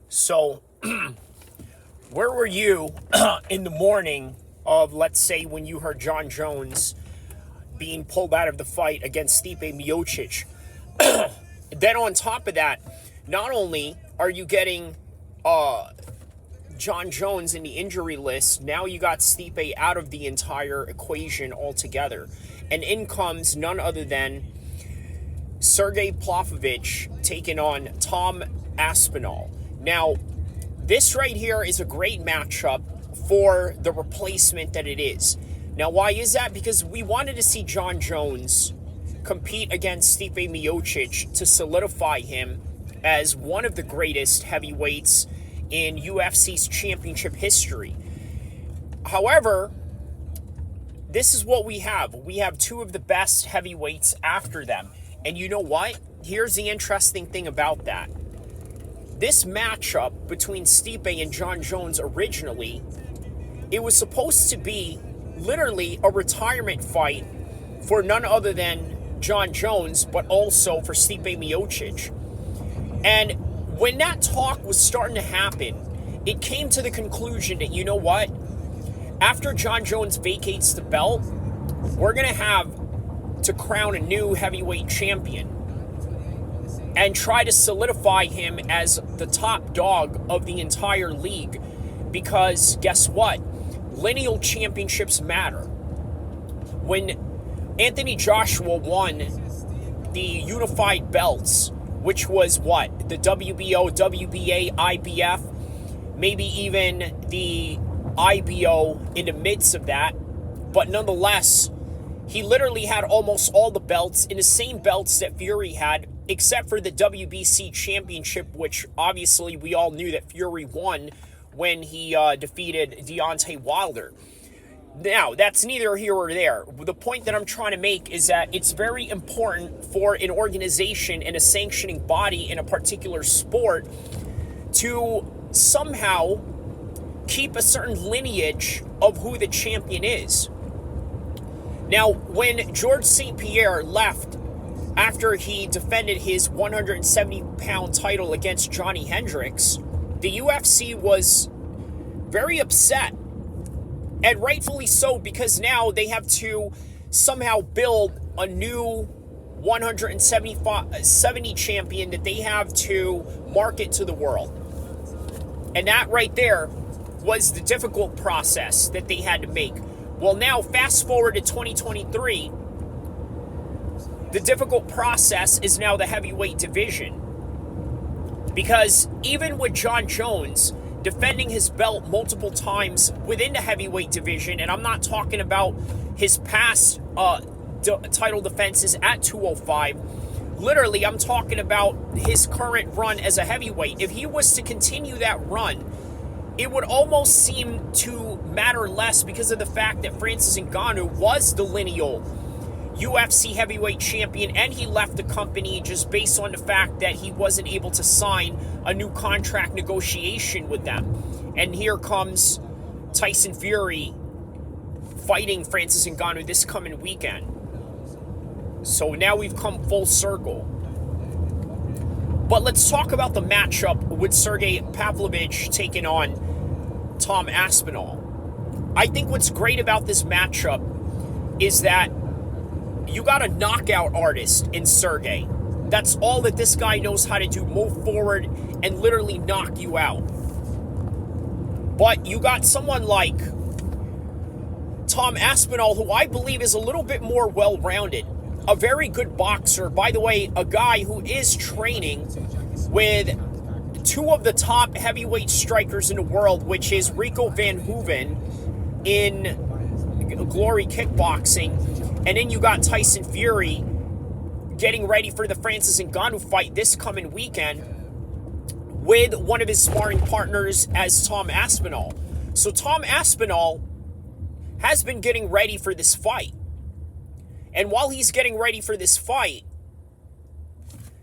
So, where were you in the morning of, let's say, when you heard John Jones being pulled out of the fight against Stipe Miocic? Then on top of that, not only are you getting John Jones in the injury list, now you got Stipe out of the entire equation altogether. And in comes none other than Sergey Pavlovich taking on Tom Aspinall. Now, this right here is a great matchup for the replacement that it is. Now, why is that? Because we wanted to see John Jones compete against Stipe Miocic to solidify him as one of the greatest heavyweights in UFC's championship history. However, this is what we have. We have two of the best heavyweights after them. And you know what? Here's the interesting thing about that. This matchup between Stipe and John Jones originally, it was supposed to be literally a retirement fight for none other than John Jones, but also for Stipe Miocic. And when that talk was starting to happen, it came to the conclusion that, you know what? After John Jones vacates the belt, we're going to have to crown a new heavyweight champion and try to solidify him as the top dog of the entire league. Because guess what? Lineal championships matter. When Anthony Joshua won the unified belts, which was what? The WBO, WBA, IBF, maybe even the IBO in the midst of that. But nonetheless, he literally had almost all the belts in the same belts that Fury had, except for the WBC championship, which obviously we all knew that Fury won when he defeated Deontay Wilder. Now, that's neither here or there. The point that I'm trying to make is that it's very important for an organization and a sanctioning body in a particular sport to somehow keep a certain lineage of who the champion is. Now, when George St. Pierre left after he defended his 170-pound title against Johnny Hendricks, the UFC was very upset. And rightfully so, because now they have to somehow build a new 170 champion that they have to market to the world. And that right there was the difficult process that they had to make. Well, now, fast forward to 2023, the difficult process is now the heavyweight division. Because even with John Jones defending his belt multiple times within the heavyweight division, and I'm not talking about his past title defenses at 205, literally I'm talking about his current run as a heavyweight. If he was to continue that run, it would almost seem to matter less because of the fact that Francis Ngannou was the lineal UFC heavyweight champion, and he left the company just based on the fact that he wasn't able to sign a new contract negotiation with them. And here comes Tyson Fury fighting Francis Ngannou this coming weekend. So now we've come full circle. But let's talk about the matchup with Sergey Pavlovich taking on Tom Aspinall. I think what's great about this matchup is that you got a knockout artist in Sergey. That's all that this guy knows how to do, move forward and literally knock you out. But you got someone like Tom Aspinall, who I believe is a little bit more well-rounded. A very good boxer. By the way, a guy who is training with two of the top heavyweight strikers in the world, which is Rico Van Hooven in Glory Kickboxing. And then you got Tyson Fury getting ready for the Francis Ngannou fight this coming weekend with one of his sparring partners as Tom Aspinall. So Tom Aspinall has been getting ready for this fight. And while he's getting ready for this fight,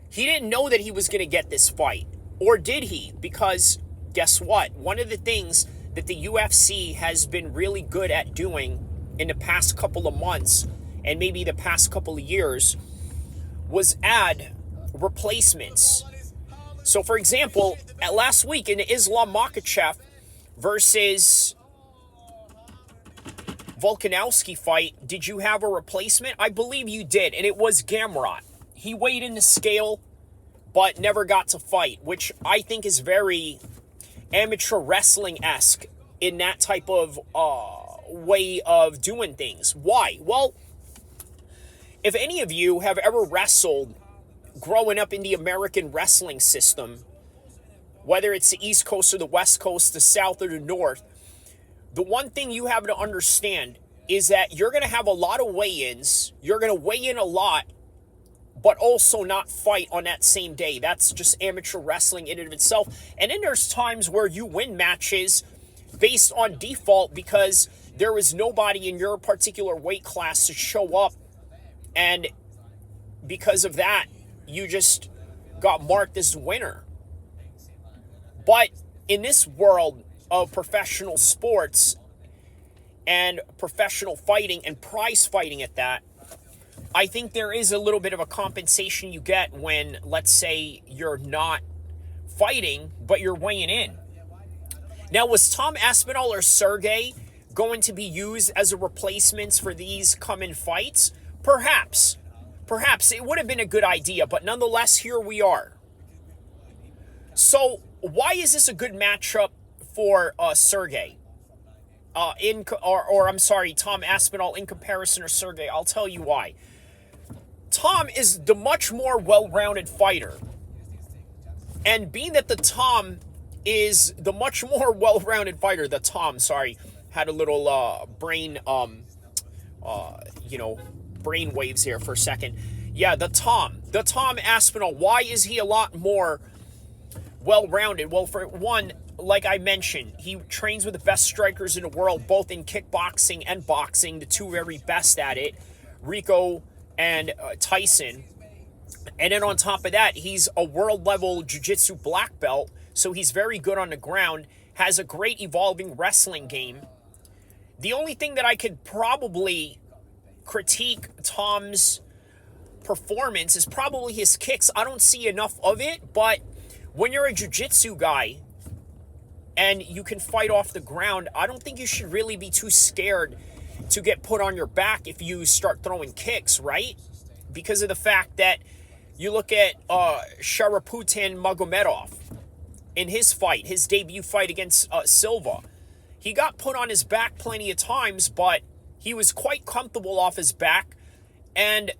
he didn't know that he was going to get this fight. Or did he? Because guess what? One of the things that the UFC has been really good at doing in the past couple of months and maybe the past couple of years was add replacements. So, for example, last week in the Islam Makhachev versus Volkanovski fight, did you have a replacement? I believe you did, and it was Gamrot. He weighed in the scale, but never got to fight, which I think is very amateur wrestling-esque in that type of way of doing things. Why? Well, if any of you have ever wrestled growing up in the American wrestling system, whether it's the East Coast or the West Coast, the South or the North, the one thing you have to understand is that you're going to have a lot of weigh-ins. You're going to weigh in a lot, but also not fight on that same day. That's just amateur wrestling in and of itself. And then there's times where you win matches based on default because there was nobody in your particular weight class to show up. And because of that, you just got marked as the winner. But in this world of professional sports and professional fighting and prize fighting at that, I think there is a little bit of a compensation you get when, let's say, you're not fighting, but you're weighing in. Now, was Tom Aspinall or Sergey going to be used as a replacements for these coming fights? Perhaps. Perhaps it would have been a good idea, but nonetheless, here we are. So, why is this a good matchup for Sergey? Tom Aspinall in comparison to Sergey. I'll tell you why. Tom is the much more well-rounded fighter. And being that the Tom is the much more well-rounded fighter, had a little brain waves here for a second. Yeah, the Tom Aspinall, why is he a lot more well-rounded? Well, for one, like I mentioned, he trains with the best strikers in the world, both in kickboxing and boxing, the two very best at it, Rico and Tyson. And then on top of that, he's a world-level jiu-jitsu black belt, so he's very good on the ground, has a great evolving wrestling game. The only thing that I could probably critique Tom's performance is probably his kicks. I don't see enough of it, but when you're a jiu-jitsu guy and you can fight off the ground, I don't think you should really be too scared to get put on your back if you start throwing kicks, right? Because of the fact that you look at Sharaputin Magomedov in his fight, his debut fight against Silva. He got put on his back plenty of times, but he was quite comfortable off his back. And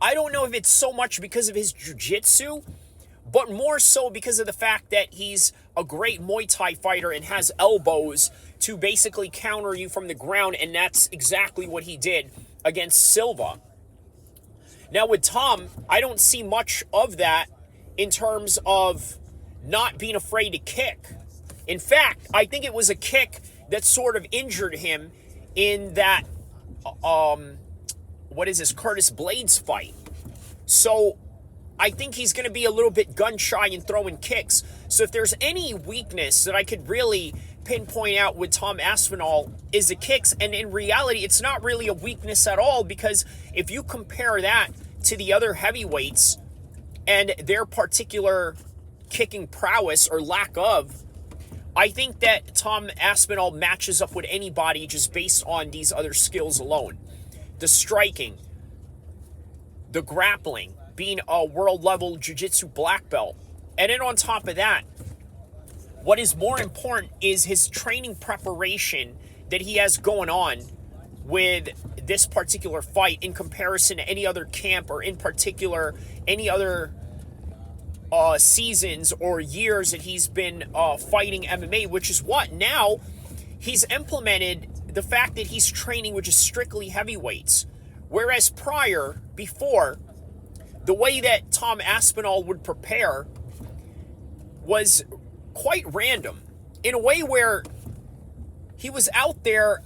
I don't know if it's so much because of his jiu-jitsu, but more so because of the fact that he's a great Muay Thai fighter and has elbows to basically counter you from the ground, and that's exactly what he did against Silva. Now with Tom, I don't see much of that in terms of not being afraid to kick. In fact, I think it was a kick that sort of injured him in that, Curtis Blades fight. So I think he's going to be a little bit gun-shy in throwing kicks. So if there's any weakness that I could really pinpoint out with Tom Aspinall is the kicks. And in reality, it's not really a weakness at all, because if you compare that to the other heavyweights and their particular kicking prowess or lack of, I think that Tom Aspinall matches up with anybody just based on these other skills alone. The striking, the grappling, being a world-level jiu-jitsu black belt. And then on top of that, what is more important is his training preparation that he has going on with this particular fight in comparison to any other camp, or in particular any other seasons or years that he's been fighting MMA, which is what now he's implemented the fact that he's training with just strictly heavyweights. Whereas before, the way that Tom Aspinall would prepare was quite random, in a way where he was out there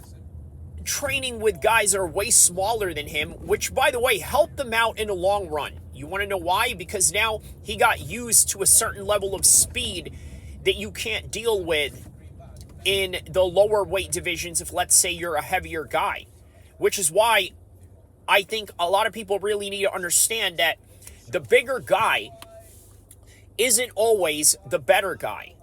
training with guys that are way smaller than him, which, by the way, helped him out in the long run. You want to know why? Because now he got used to a certain level of speed that you can't deal with in the lower weight divisions if, let's say, you're a heavier guy. Which is why I think a lot of people really need to understand that the bigger guy isn't always the better guy.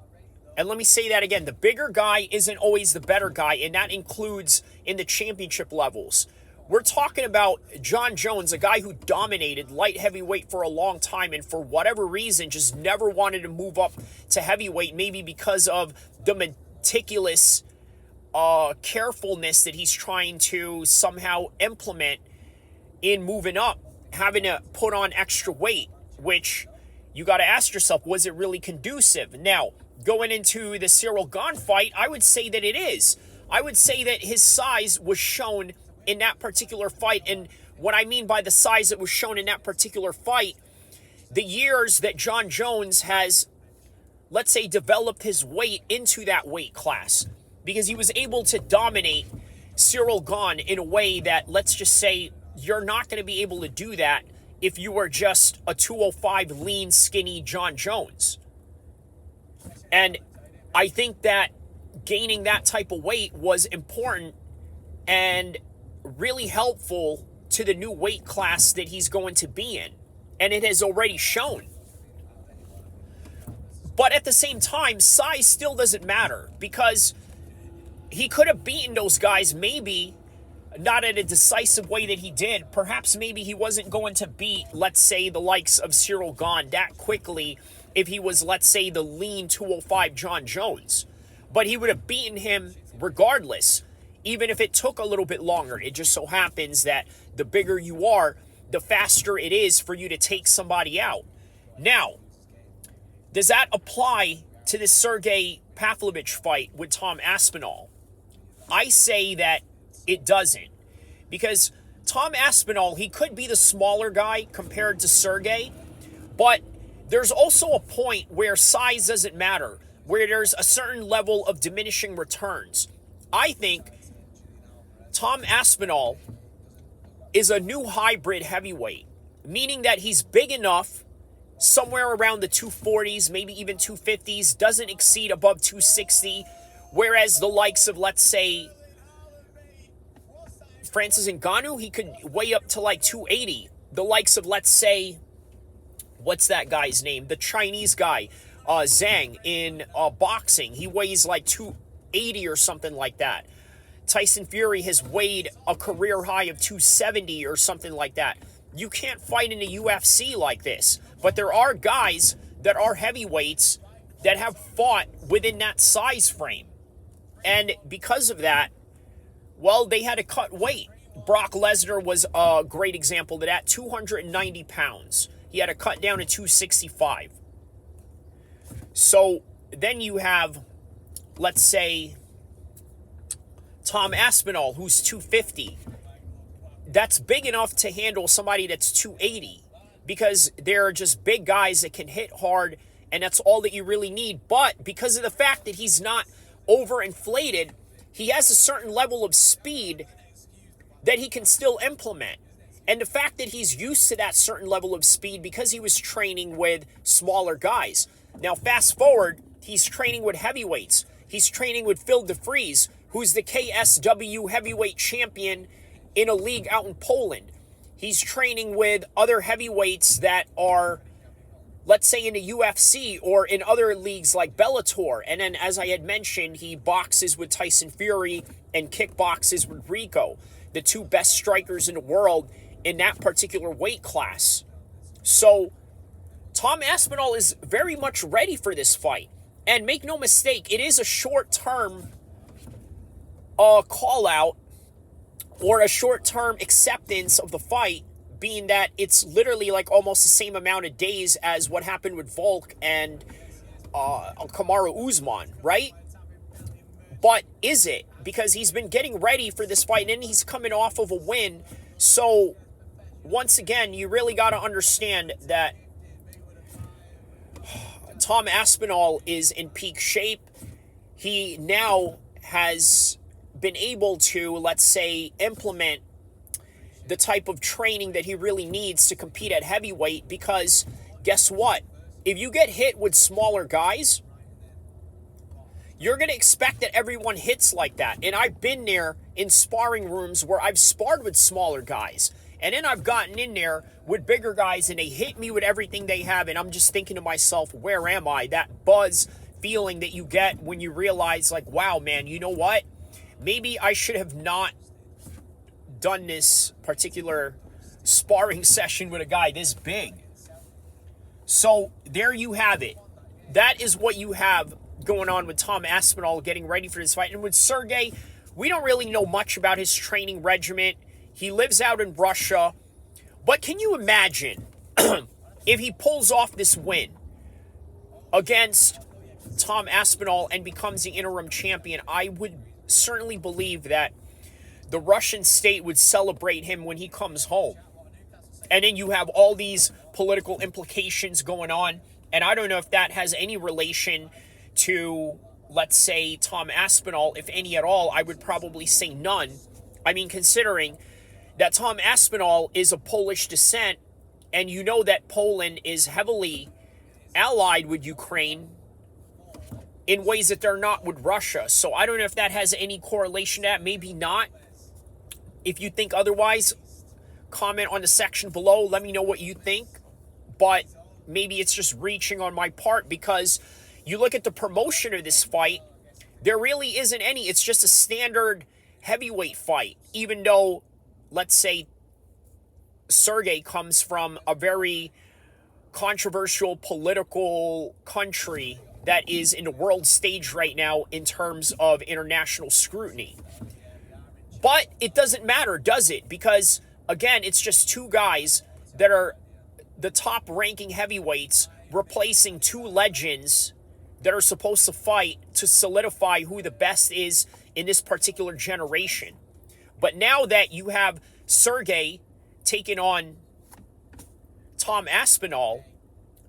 And let me say that again. The bigger guy isn't always the better guy, and that includes in the championship levels. We're talking about Jon Jones, a guy who dominated light heavyweight for a long time and for whatever reason just never wanted to move up to heavyweight, maybe because of the meticulous carefulness that he's trying to somehow implement in moving up, having to put on extra weight, which you got to ask yourself, was it really conducive? Now, going into the Ciryl Gane fight, I would say that it is. I would say that his size was shown in that particular fight. And what I mean by the size that was shown in that particular fight, the years that Jon Jones has, let's say, developed his weight into that weight class, because he was able to dominate Ciryl Gane in a way that, let's just say, you're not going to be able to do that if you were just a 205 lean, skinny Jon Jones. And I think that gaining that type of weight was important and really helpful to the new weight class that he's going to be in. And it has already shown. But at the same time, size still doesn't matter, because he could have beaten those guys, maybe not in a decisive way that he did. Perhaps maybe he wasn't going to beat, let's say, the likes of Ciryl Gane that quickly if he was, let's say, the lean 205 Jon Jones. But he would have beaten him regardless, even if it took a little bit longer. It just so happens that the bigger you are, the faster it is for you to take somebody out. Now, does that apply to the Sergey Pavlovich fight with Tom Aspinall? I say that it doesn't. Because Tom Aspinall, he could be the smaller guy compared to Sergey, but there's also a point where size doesn't matter, where there's a certain level of diminishing returns. I think Tom Aspinall is a new hybrid heavyweight, meaning that he's big enough, somewhere around the 240s, maybe even 250s, doesn't exceed above 260, whereas the likes of, let's say, Francis Ngannou, he could weigh up to like 280. The likes of, let's say, what's that guy's name? The Chinese guy, Zhang, in boxing. He weighs like 280 or something like that. Tyson Fury has weighed a career high of 270 or something like that. You can't fight in the UFC like this. But there are guys that are heavyweights that have fought within that size frame. And because of that, well, they had to cut weight. Brock Lesnar was a great example of that, 290 pounds. He had to cut down to 265. So then you have, let's say, Tom Aspinall, who's 250. That's big enough to handle somebody that's 280, because they're just big guys that can hit hard, and that's all that you really need. But because of the fact that he's not overinflated, he has a certain level of speed that he can still implement. And the fact that he's used to that certain level of speed because he was training with smaller guys. Now, fast forward, he's training with heavyweights. He's training with Phil DeFries, who's the KSW heavyweight champion in a league out in Poland. He's training with other heavyweights that are, let's say, in the UFC or in other leagues like Bellator. And then, as I had mentioned, he boxes with Tyson Fury and kickboxes with Rico, the two best strikers in the world in that particular weight class. So Tom Aspinall is very much ready for this fight. And make no mistake, it is a short-term call-out or a short-term acceptance of the fight, being that it's literally like almost the same amount of days as what happened with Volk and Kamaru Usman, right? But is it? Because he's been getting ready for this fight, and he's coming off of a win. So, once again, you really got to understand that Tom Aspinall is in peak shape. He now has been able to, let's say, implement the type of training that he really needs to compete at heavyweight, because guess what? If you get hit with smaller guys, you're going to expect that everyone hits like that. And I've been there in sparring rooms where I've sparred with smaller guys. And then I've gotten in there with bigger guys and they hit me with everything they have. And I'm just thinking to myself, where am I? That buzz feeling that you get when you realize, like, wow, man, you know what? Maybe I should have not done this particular sparring session with a guy this big. So there you have it. That is what you have going on with Tom Aspinall getting ready for this fight. And with Sergey, we don't really know much about his training regimen. He lives out in Russia. But can you imagine if he pulls off this win against Tom Aspinall and becomes the interim champion? I would certainly believe that the Russian state would celebrate him when he comes home. And then you have all these political implications going on. And I don't know if that has any relation to, let's say, Tom Aspinall, if any at all. I would probably say none. I mean, considering that Tom Aspinall is of Polish descent, and you know that Poland is heavily allied with Ukraine in ways that they're not with Russia. So I don't know if that has any correlation to that. Maybe not. If you think otherwise, comment on the section below. Let me know what you think. But maybe it's just reaching on my part, because you look at the promotion of this fight, there really isn't any. It's just a standard heavyweight fight, even though, let's say, Sergey comes from a very controversial political country that is in the world stage right now in terms of international scrutiny. But it doesn't matter, does it? Because, again, it's just two guys that are the top-ranking heavyweights replacing two legends that are supposed to fight to solidify who the best is in this particular generation. But now that you have Sergey taking on Tom Aspinall,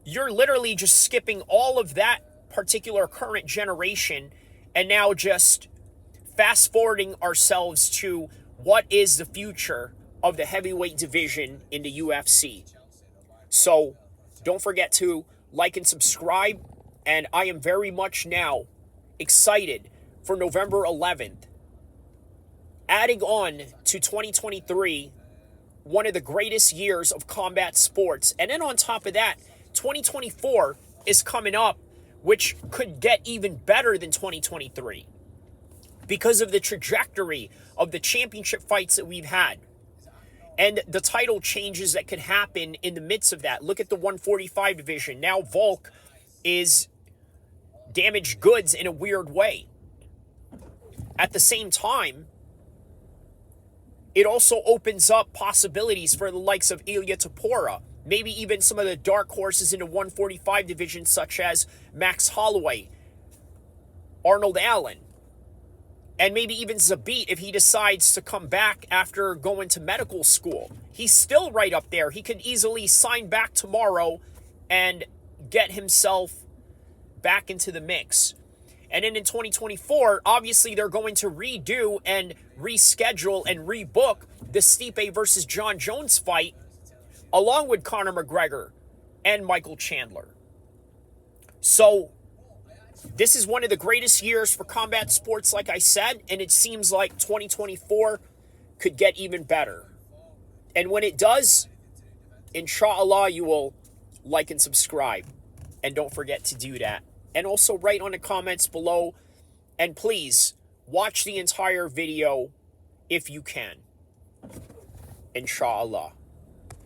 you're literally just skipping all of that particular current generation and now just fast-forwarding ourselves to what is the future of the heavyweight division in the UFC. So don't forget to like and subscribe. And I am very much now excited for November 11th. Adding on to 2023, one of the greatest years of combat sports. And then on top of that, 2024 is coming up, which could get even better than 2023 because of the trajectory of the championship fights that we've had and the title changes that could happen in the midst of that. Look at the 145 division. Now Volk is damaged goods in a weird way. At the same time, it also opens up possibilities for the likes of Ilya Topora, maybe even some of the dark horses in the 145 division, such as Max Holloway, Arnold Allen, and maybe even Zabit if he decides to come back after going to medical school. He's still right up there. He could easily sign back tomorrow and get himself back into the mix. And then in 2024, obviously they're going to redo and reschedule and rebook the Stipe versus John Jones fight, along with Conor McGregor and Michael Chandler. So this is one of the greatest years for combat sports, like I said, and it seems like 2024 could get even better. And when it does, inshallah, you will like and subscribe. And don't forget to do that. And also write on the comments below. And please, watch the entire video if you can. Inshallah.